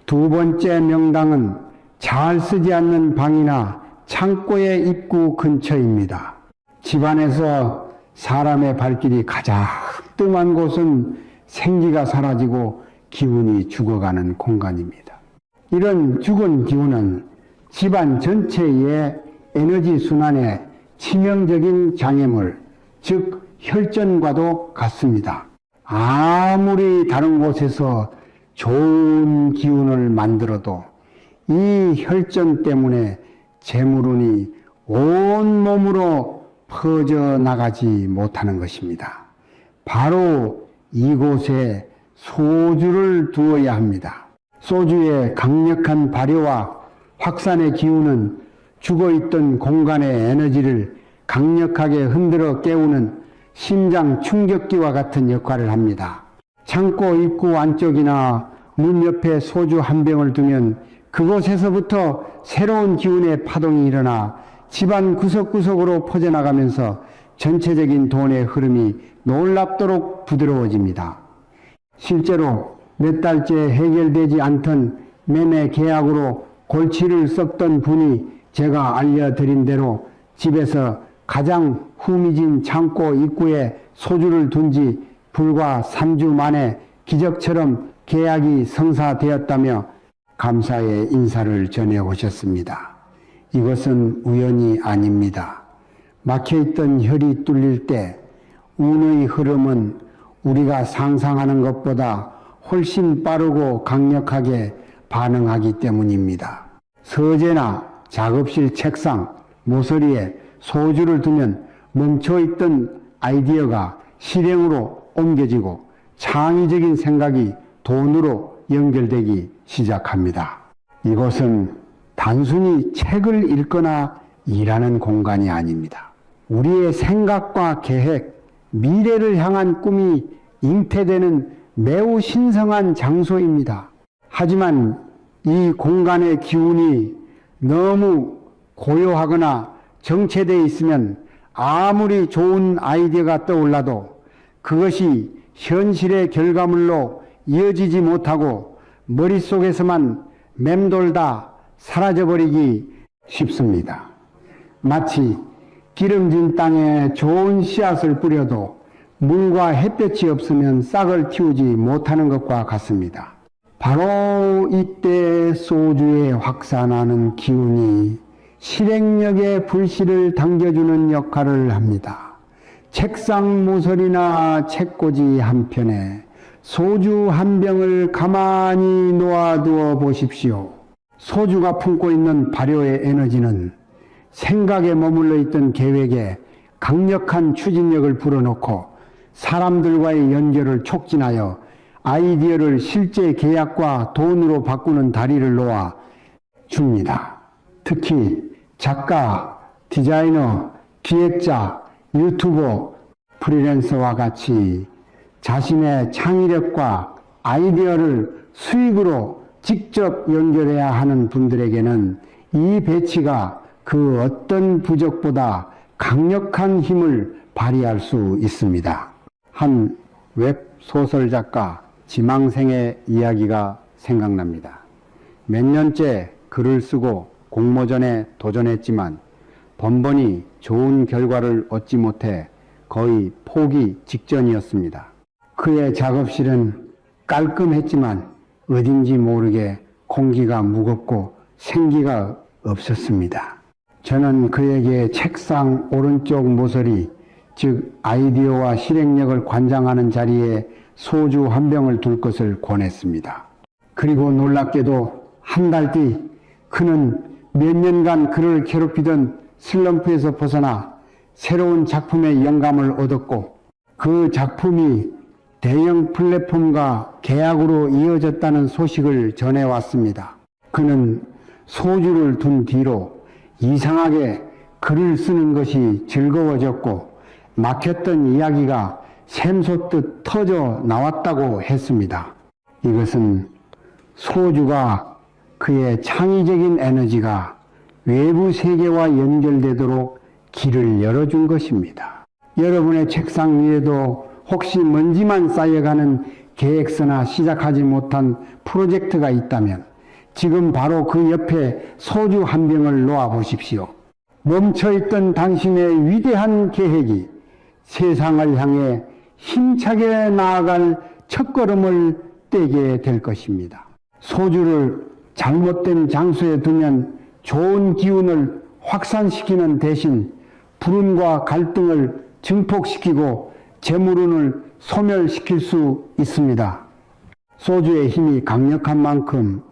두 번째 명당은 잘 쓰지 않는 방이나 창고의 입구 근처입니다. 집안에서 사람의 발길이 가장 뜸한 곳은 생기가 사라지고 기운이 죽어가는 공간입니다. 이런 죽은 기운은 집안 전체의 에너지 순환에 치명적인 장애물, 즉 혈전과도 같습니다. 아무리 다른 곳에서 좋은 기운을 만들어도 이 혈전 때문에 재물운이 온몸으로 퍼져나가지 못하는 것입니다. 바로 이곳에 소주를 두어야 합니다. 소주의 강력한 발효와 확산의 기운은 죽어있던 공간의 에너지를 강력하게 흔들어 깨우는 심장 충격기와 같은 역할을 합니다. 창고 입구 안쪽이나 문 옆에 소주 한 병을 두면 그곳에서부터 새로운 기운의 파동이 일어나 집안 구석구석으로 퍼져나가면서 전체적인 돈의 흐름이 놀랍도록 부드러워집니다. 실제로 몇 달째 해결되지 않던 매매 계약으로 골치를 썩던 분이 제가 알려드린 대로 집에서 가장 후미진 창고 입구에 소주를 둔 지 불과 3주 만에 기적처럼 계약이 성사되었다며 감사의 인사를 전해 오셨습니다. 이것은 우연이 아닙니다. 막혀있던 혈이 뚫릴 때 운의 흐름은 우리가 상상하는 것보다 훨씬 빠르고 강력하게 반응하기 때문입니다. 서재나 작업실 책상, 모서리에 소주를 두면 멈춰있던 아이디어가 실행으로 옮겨지고 창의적인 생각이 돈으로 연결되기 시작합니다. 이곳은 단순히 책을 읽거나 일하는 공간이 아닙니다. 우리의 생각과 계획, 미래를 향한 꿈이 잉태되는 매우 신성한 장소입니다. 하지만 이 공간의 기운이 너무 고요하거나 정체되어 있으면 아무리 좋은 아이디어가 떠올라도 그것이 현실의 결과물로 이어지지 못하고 머릿속에서만 맴돌다 사라져버리기 쉽습니다. 마치 기름진 땅에 좋은 씨앗을 뿌려도 물과 햇볕이 없으면 싹을 틔우지 못하는 것과 같습니다. 바로 이때 소주에 확산하는 기운이 실행력의 불씨를 당겨주는 역할을 합니다. 책상 모서리나 책꽂이 한편에 소주 한 병을 가만히 놓아두어 보십시오. 소주가 품고 있는 발효의 에너지는 생각에 머물러 있던 계획에 강력한 추진력을 불어넣고 사람들과의 연결을 촉진하여 아이디어를 실제 계약과 돈으로 바꾸는 다리를 놓아 줍니다. 특히 작가, 디자이너, 기획자, 유튜버, 프리랜서와 같이 자신의 창의력과 아이디어를 수익으로 직접 연결해야 하는 분들에게는 이 배치가 그 어떤 부적보다 강력한 힘을 발휘할 수 있습니다. 한 웹소설 작가 지망생의 이야기가 생각납니다. 몇 년째 글을 쓰고 공모전에 도전했지만 번번이 좋은 결과를 얻지 못해 거의 포기 직전이었습니다. 그의 작업실은 깔끔했지만 어딘지 모르게 공기가 무겁고 생기가 없었습니다. 저는 그에게 책상 오른쪽 모서리, 즉 아이디어와 실행력을 관장하는 자리에 소주 한 병을 둘 것을 권했습니다. 그리고 놀랍게도 한 달 뒤 그는 몇 년간 그를 괴롭히던 슬럼프에서 벗어나 새로운 작품의 영감을 얻었고 그 작품이 대형 플랫폼과 계약으로 이어졌다는 소식을 전해왔습니다. 그는 소주를 둔 뒤로 이상하게 글을 쓰는 것이 즐거워졌고 막혔던 이야기가 샘솟듯 터져 나왔다고 했습니다. 이것은 소주가 그의 창의적인 에너지가 외부 세계와 연결되도록 길을 열어준 것입니다. 여러분의 책상 위에도 혹시 먼지만 쌓여가는 계획서나 시작하지 못한 프로젝트가 있다면 지금 바로 그 옆에 소주 한 병을 놓아 보십시오. 멈춰있던 당신의 위대한 계획이 세상을 향해 힘차게 나아갈 첫걸음을 떼게 될 것입니다. 소주를 잘못된 장소에 두면 좋은 기운을 확산시키는 대신 불운과 갈등을 증폭시키고 재물운을 소멸시킬 수 있습니다. 소주의 힘이 강력한 만큼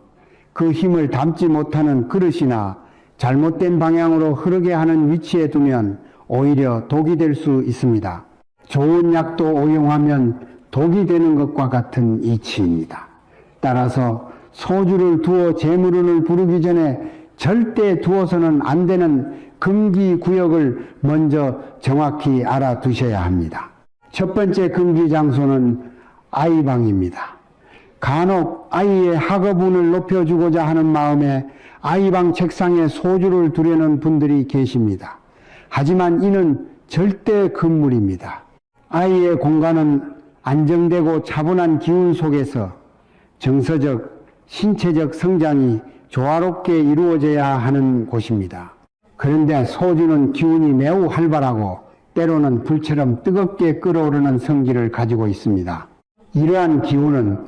그 힘을 담지 못하는 그릇이나 잘못된 방향으로 흐르게 하는 위치에 두면 오히려 독이 될 수 있습니다. 좋은 약도 오용하면 독이 되는 것과 같은 이치입니다. 따라서 소주를 두어 재물운을 부르기 전에 절대 두어서는 안 되는 금기 구역을 먼저 정확히 알아두셔야 합니다. 첫 번째 금기 장소는 아이방입니다. 간혹 아이의 학업운을 높여주고자 하는 마음에 아이방 책상에 소주를 두려는 분들이 계십니다. 하지만 이는 절대 금물입니다. 아이의 공간은 안정되고 차분한 기운 속에서 정서적, 신체적 성장이 조화롭게 이루어져야 하는 곳입니다. 그런데 소주는 기운이 매우 활발하고 때로는 불처럼 뜨겁게 끓어오르는 성질을 가지고 있습니다. 이러한 기운은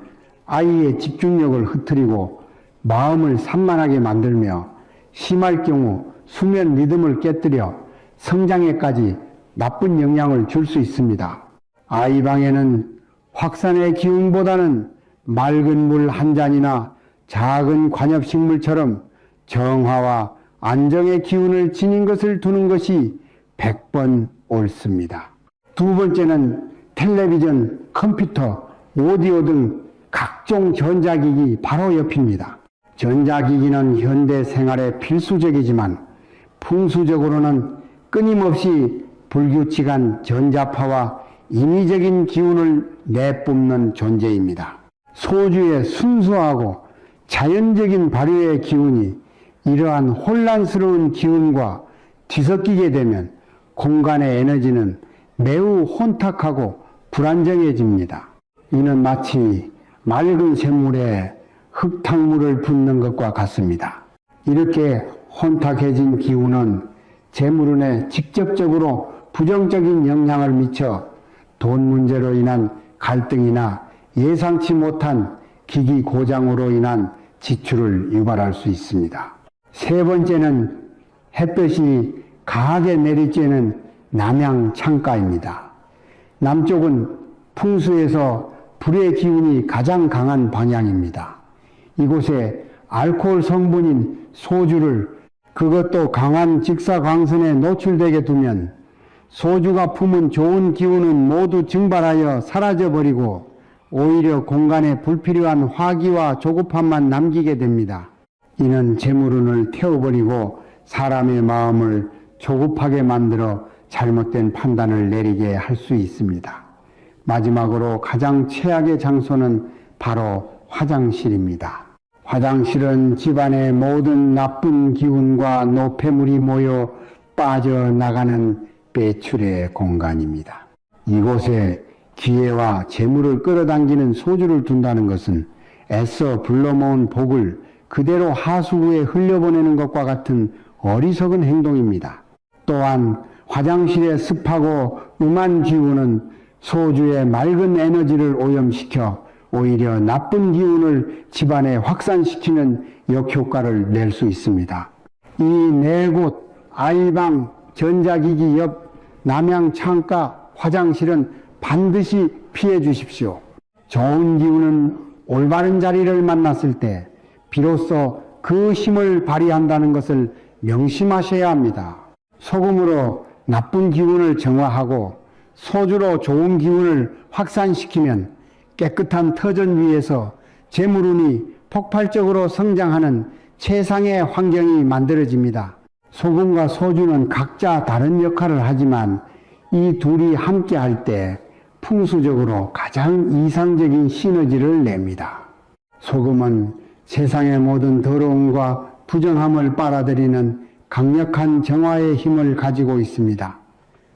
아이의 집중력을 흐트리고 마음을 산만하게 만들며 심할 경우 수면 리듬을 깨뜨려 성장에까지 나쁜 영향을 줄 수 있습니다. 아이방에는 확산의 기운보다는 맑은 물 한 잔이나 작은 관엽식물처럼 정화와 안정의 기운을 지닌 것을 두는 것이 100번 옳습니다. 두 번째는 텔레비전, 컴퓨터, 오디오 등 각종 전자기기 바로 옆입니다. 전자기기는 현대 생활에 필수적이지만 풍수적으로는 끊임없이 불규칙한 전자파와 인위적인 기운을 내뿜는 존재입니다. 소주의 순수하고 자연적인 발효의 기운이 이러한 혼란스러운 기운과 뒤섞이게 되면 공간의 에너지는 매우 혼탁하고 불안정해집니다. 이는 마치 맑은 샘물에 흙탕물을 붓는 것과 같습니다. 이렇게 혼탁해진 기운은 재물운에 직접적으로 부정적인 영향을 미쳐 돈 문제로 인한 갈등이나 예상치 못한 기기 고장으로 인한 지출을 유발할 수 있습니다. 세 번째는 햇볕이 강하게 내리쬐는 남양 창가입니다. 남쪽은 풍수에서 불의 기운이 가장 강한 방향입니다. 이곳에 알코올 성분인 소주를, 그것도 강한 직사광선에 노출되게 두면 소주가 품은 좋은 기운은 모두 증발하여 사라져버리고 오히려 공간에 불필요한 화기와 조급함만 남기게 됩니다. 이는 재물운을 태워버리고 사람의 마음을 조급하게 만들어 잘못된 판단을 내리게 할 수 있습니다. 마지막으로 가장 최악의 장소는 바로 화장실입니다. 화장실은 집안의 모든 나쁜 기운과 노폐물이 모여 빠져나가는 배출의 공간입니다. 이곳에 기회와 재물을 끌어당기는 소주를 둔다는 것은 애써 불러모은 복을 그대로 하수구에 흘려보내는 것과 같은 어리석은 행동입니다. 또한 화장실의 습하고 음한 기운은 소주의 맑은 에너지를 오염시켜 오히려 나쁜 기운을 집안에 확산시키는 역효과를 낼 수 있습니다. 이 네 곳 아이방, 전자기기 옆, 남양 창가, 화장실은 반드시 피해 주십시오. 좋은 기운은 올바른 자리를 만났을 때 비로소 그 힘을 발휘한다는 것을 명심하셔야 합니다. 소금으로 나쁜 기운을 정화하고 소주로 좋은 기운을 확산시키면 깨끗한 터전 위에서 재물운이 폭발적으로 성장하는 최상의 환경이 만들어집니다. 소금과 소주는 각자 다른 역할을 하지만 이 둘이 함께 할 때 풍수적으로 가장 이상적인 시너지를 냅니다. 소금은 세상의 모든 더러움과 부정함을 빨아들이는 강력한 정화의 힘을 가지고 있습니다.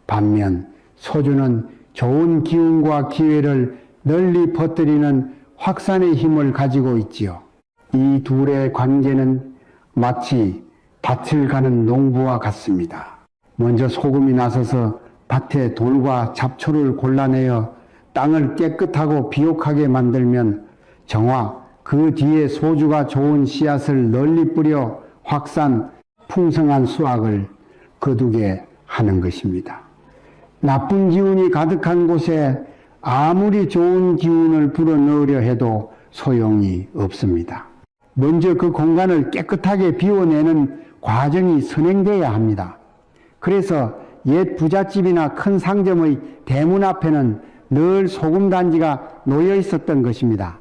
반면 소주는 좋은 기운과 기회를 널리 퍼뜨리는 확산의 힘을 가지고 있지요. 이 둘의 관계는 마치 밭을 가는 농부와 같습니다. 먼저 소금이 나서서 밭에 돌과 잡초를 골라내어 땅을 깨끗하고 비옥하게 만들면 정화, 그 뒤에 소주가 좋은 씨앗을 널리 뿌려 확산, 풍성한 수확을 거두게 하는 것입니다. 나쁜 기운이 가득한 곳에 아무리 좋은 기운을 불어넣으려 해도 소용이 없습니다. 먼저 그 공간을 깨끗하게 비워내는 과정이 선행돼야 합니다. 그래서 옛 부잣집이나 큰 상점의 대문 앞에는 늘 소금단지가 놓여 있었던 것입니다.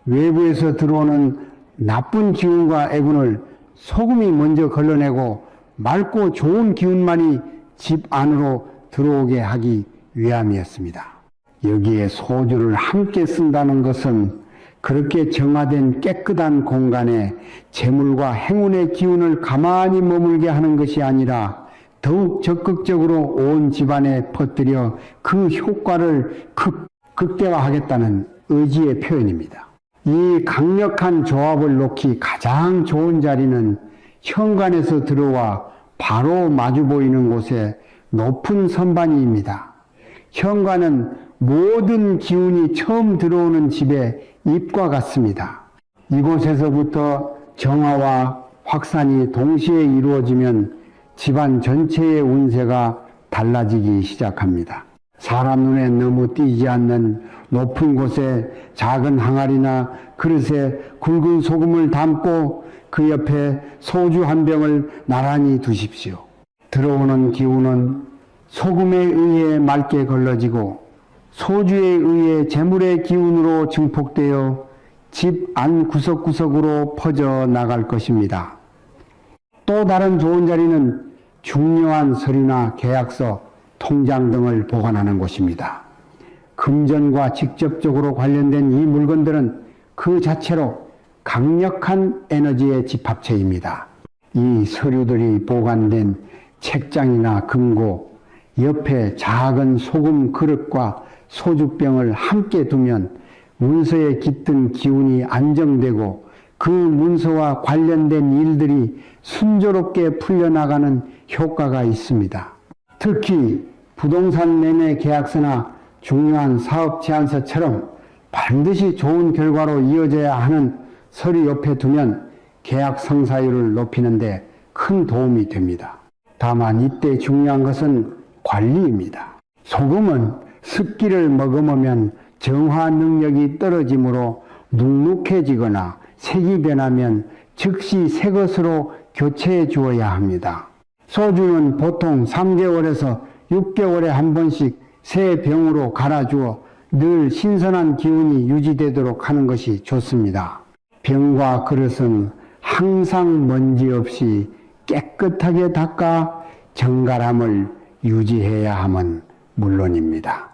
외부에서 들어오는 나쁜 기운과 애군을 소금이 먼저 걸러내고 맑고 좋은 기운만이 집 안으로 들어오게 하기 위함이었습니다. 여기에 소주를 함께 쓴다는 것은 그렇게 정화된 깨끗한 공간에 재물과 행운의 기운을 가만히 머물게 하는 것이 아니라 더욱 적극적으로 온 집안에 퍼뜨려 그 효과를 극대화하겠다는 의지의 표현입니다. 이 강력한 조합을 놓기 가장 좋은 자리는 현관에서 들어와 바로 마주 보이는 곳에 높은 선반이입니다. 현관은 모든 기운이 처음 들어오는 집의 입과 같습니다. 이곳에서부터 정화와 확산이 동시에 이루어지면 집안 전체의 운세가 달라지기 시작합니다. 사람 눈에 너무 띄지 않는 높은 곳에 작은 항아리나 그릇에 굵은 소금을 담고 그 옆에 소주 한 병을 나란히 두십시오. 들어오는 기운은 소금에 의해 맑게 걸러지고 소주에 의해 재물의 기운으로 증폭되어 집 안 구석구석으로 퍼져 나갈 것입니다. 또 다른 좋은 자리는 중요한 서류나 계약서, 통장 등을 보관하는 곳입니다. 금전과 직접적으로 관련된 이 물건들은 그 자체로 강력한 에너지의 집합체입니다. 이 서류들이 보관된 책장이나 금고, 옆에 작은 소금 그릇과 소주병을 함께 두면 문서에 깃든 기운이 안정되고 그 문서와 관련된 일들이 순조롭게 풀려나가는 효과가 있습니다. 특히 부동산 매매 계약서나 중요한 사업 제안서처럼 반드시 좋은 결과로 이어져야 하는 서류 옆에 두면 계약 성사율을 높이는 데 큰 도움이 됩니다. 다만 이때 중요한 것은 관리입니다. 소금은 습기를 머금으면 정화 능력이 떨어지므로 눅눅해지거나 색이 변하면 즉시 새 것으로 교체해 주어야 합니다. 소주는 보통 3개월에서 6개월에 한 번씩 새 병으로 갈아주어 늘 신선한 기운이 유지되도록 하는 것이 좋습니다. 병과 그릇은 항상 먼지 없이 깨끗하게 닦아 정갈함을 유지해야 함은 물론입니다.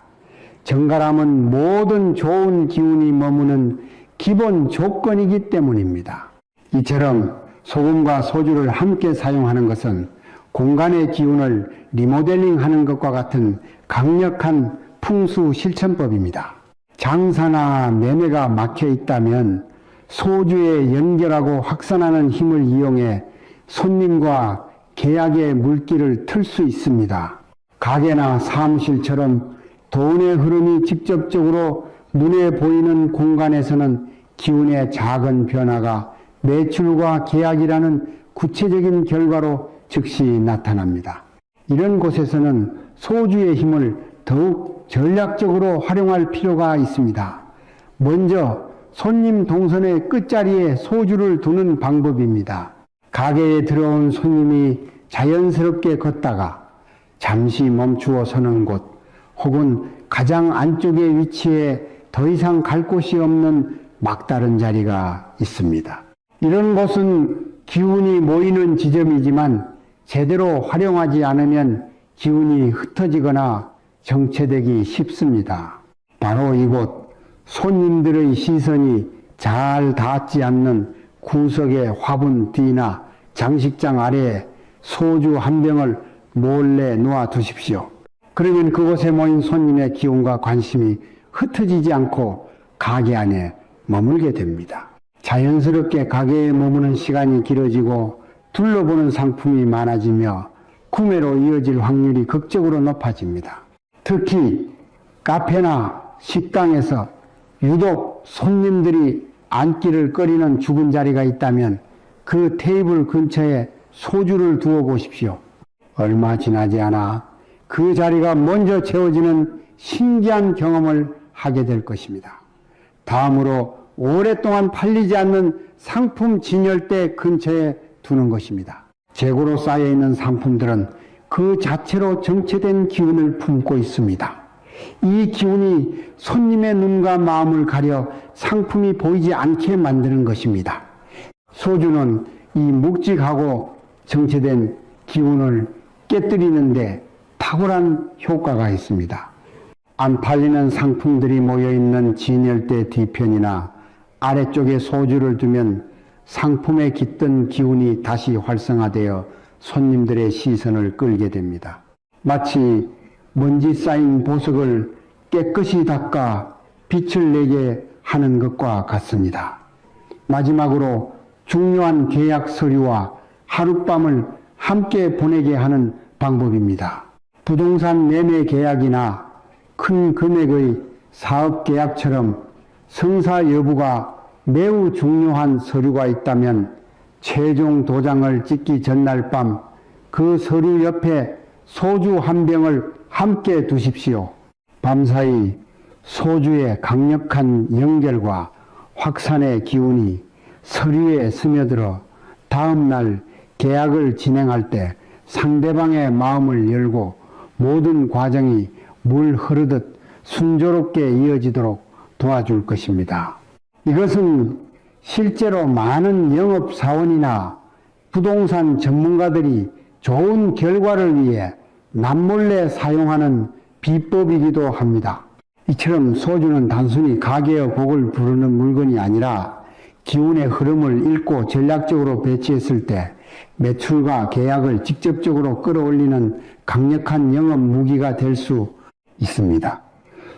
정갈함은 모든 좋은 기운이 머무는 기본 조건이기 때문입니다. 이처럼 소금과 소주를 함께 사용하는 것은 공간의 기운을 리모델링하는 것과 같은 강력한 풍수 실천법입니다. 장사나 매매가 막혀 있다면 소주에 연결하고 확산하는 힘을 이용해 손님과 계약의 물길을 틀 수 있습니다. 가게나 사무실처럼 돈의 흐름이 직접적으로 눈에 보이는 공간에서는 기운의 작은 변화가 매출과 계약이라는 구체적인 결과로 즉시 나타납니다. 이런 곳에서는 소주의 힘을 더욱 전략적으로 활용할 필요가 있습니다. 먼저 손님 동선의 끝자리에 소주를 두는 방법입니다. 가게에 들어온 손님이 자연스럽게 걷다가 잠시 멈추어 서는 곳 혹은 가장 안쪽에 위치해 더 이상 갈 곳이 없는 막다른 자리가 있습니다. 이런 곳은 기운이 모이는 지점이지만 제대로 활용하지 않으면 기운이 흩어지거나 정체되기 쉽습니다. 바로 이곳 손님들의 시선이 잘 닿지 않는 구석의 화분 뒤나 장식장 아래에 소주 한 병을 몰래 놓아 두십시오. 그러면 그곳에 모인 손님의 기운과 관심이 흩어지지 않고 가게 안에 머물게 됩니다. 자연스럽게 가게에 머무는 시간이 길어지고 둘러보는 상품이 많아지며 구매로 이어질 확률이 극적으로 높아집니다. 특히 카페나 식당에서 유독 손님들이 앉기를 꺼리는 죽은 자리가 있다면 그 테이블 근처에 소주를 두어 보십시오. 얼마 지나지 않아 그 자리가 먼저 채워지는 신기한 경험을 하게 될 것입니다. 다음으로 오랫동안 팔리지 않는 상품 진열대 근처에 두는 것입니다. 재고로 쌓여있는 상품들은 그 자체로 정체된 기운을 품고 있습니다. 이 기운이 손님의 눈과 마음을 가려 상품이 보이지 않게 만드는 것입니다. 소주는 이 묵직하고 정체된 기운을 깨뜨리는데 탁월한 효과가 있습니다. 안 팔리는 상품들이 모여있는 진열대 뒤편이나 아래쪽에 소주를 두면 상품에 깃든 기운이 다시 활성화되어 손님들의 시선을 끌게 됩니다. 마치 먼지 쌓인 보석을 깨끗이 닦아 빛을 내게 하는 것과 같습니다. 마지막으로 중요한 계약 서류와 하룻밤을 함께 보내게 하는 방법입니다. 부동산 매매 계약이나 큰 금액의 사업 계약처럼 성사 여부가 매우 중요한 서류가 있다면 최종 도장을 찍기 전날 밤 그 서류 옆에 소주 한 병을 함께 두십시오. 밤사이 소주의 강력한 연결과 확산의 기운이 서류에 스며들어 다음날 계약을 진행할 때 상대방의 마음을 열고 모든 과정이 물 흐르듯 순조롭게 이어지도록 도와줄 것입니다. 이것은 실제로 많은 영업사원이나 부동산 전문가들이 좋은 결과를 위해 남몰래 사용하는 비법이기도 합니다. 이처럼 소주는 단순히 가게의 곡을 부르는 물건이 아니라 기운의 흐름을 읽고 전략적으로 배치했을 때 매출과 계약을 직접적으로 끌어올리는 강력한 영업 무기가 될 수 있습니다.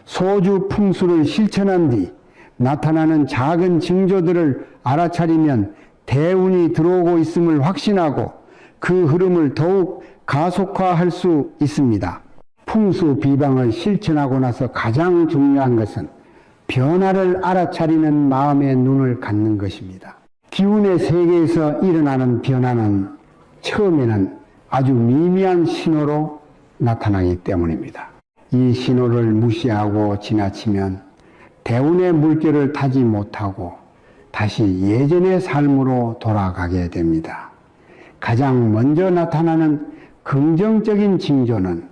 소주 풍수를 실천한 뒤 나타나는 작은 징조들을 알아차리면 대운이 들어오고 있음을 확신하고 그 흐름을 더욱 가속화할 수 있습니다. 풍수 비방을 실천하고 나서 가장 중요한 것은 변화를 알아차리는 마음의 눈을 갖는 것입니다. 기운의 세계에서 일어나는 변화는 처음에는 아주 미미한 신호로 나타나기 때문입니다. 이 신호를 무시하고 지나치면 대운의 물결을 타지 못하고 다시 예전의 삶으로 돌아가게 됩니다. 가장 먼저 나타나는 긍정적인 징조는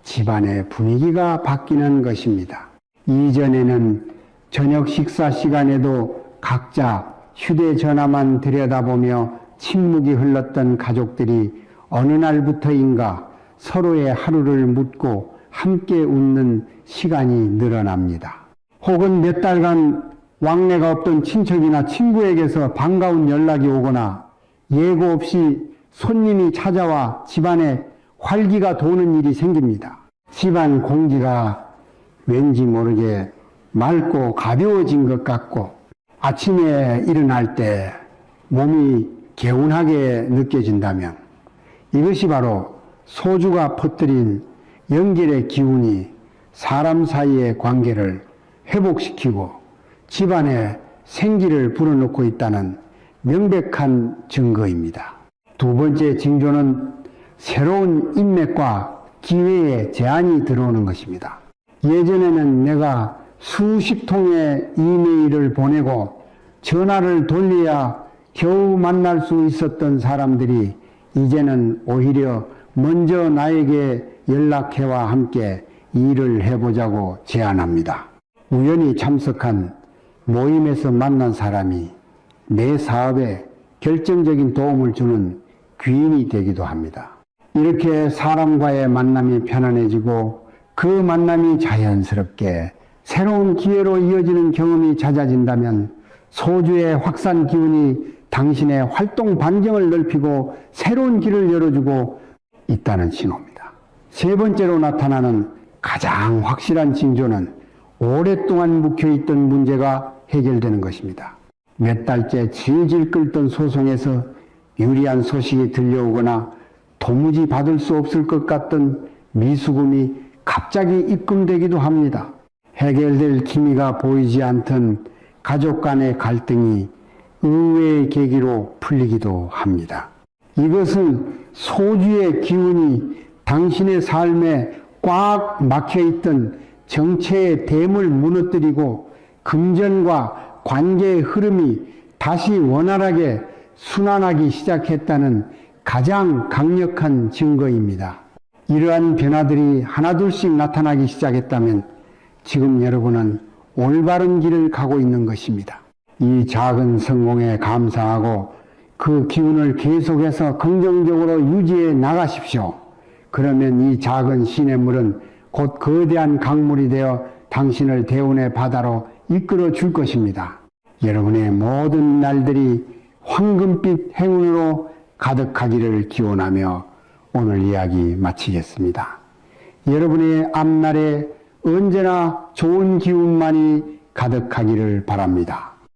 집안의 분위기가 바뀌는 것입니다. 이전에는 저녁 식사 시간에도 각자 휴대전화만 들여다보며 침묵이 흘렀던 가족들이 어느 날부터인가 서로의 하루를 묻고 함께 웃는 시간이 늘어납니다. 혹은 몇 달간 왕래가 없던 친척이나 친구에게서 반가운 연락이 오거나 예고 없이 손님이 찾아와 집안에 활기가 도는 일이 생깁니다. 집안 공기가 왠지 모르게 맑고 가벼워진 것 같고 아침에 일어날 때 몸이 개운하게 느껴진다면 이것이 바로 소주가 퍼뜨린 연결의 기운이 사람 사이의 관계를 회복시키고 집안에 생기를 불어넣고 있다는 명백한 증거입니다. 두 번째 징조는 새로운 인맥과 기회에 제한이 들어오는 것입니다. 예전에는 내가 수십 통의 이메일을 보내고 전화를 돌려야 겨우 만날 수 있었던 사람들이 이제는 오히려 먼저 나에게 연락해와 함께 일을 해보자고 제안합니다. 우연히 참석한 모임에서 만난 사람이 내 사업에 결정적인 도움을 주는 귀인이 되기도 합니다. 이렇게 사람과의 만남이 편안해지고 그 만남이 자연스럽게 새로운 기회로 이어지는 경험이 잦아진다면 소주의 확산 기운이 당신의 활동 반경을 넓히고 새로운 길을 열어주고 있다는 신호입니다. 세 번째로 나타나는 가장 확실한 징조는 오랫동안 묵혀있던 문제가 해결되는 것입니다. 몇 달째 질질 끓던 소송에서 유리한 소식이 들려오거나 도무지 받을 수 없을 것 같던 미수금이 갑자기 입금되기도 합니다. 해결될 기미가 보이지 않던 가족 간의 갈등이 의외의 계기로 풀리기도 합니다. 이것은 소주의 기운이 당신의 삶에 꽉 막혀있던 정체의 댐을 무너뜨리고 금전과 관계의 흐름이 다시 원활하게 순환하기 시작했다는 가장 강력한 증거입니다. 이러한 변화들이 하나둘씩 나타나기 시작했다면 지금 여러분은 올바른 길을 가고 있는 것입니다. 이 작은 성공에 감사하고 그 기운을 계속해서 긍정적으로 유지해 나가십시오. 그러면 이 작은 시냇물은 곧 거대한 강물이 되어 당신을 대운의 바다로 이끌어 줄 것입니다. 여러분의 모든 날들이 황금빛 행운으로 가득하기를 기원하며 오늘 이야기 마치겠습니다. 여러분의 앞날에 언제나 좋은 기운만이 가득하기를 바랍니다.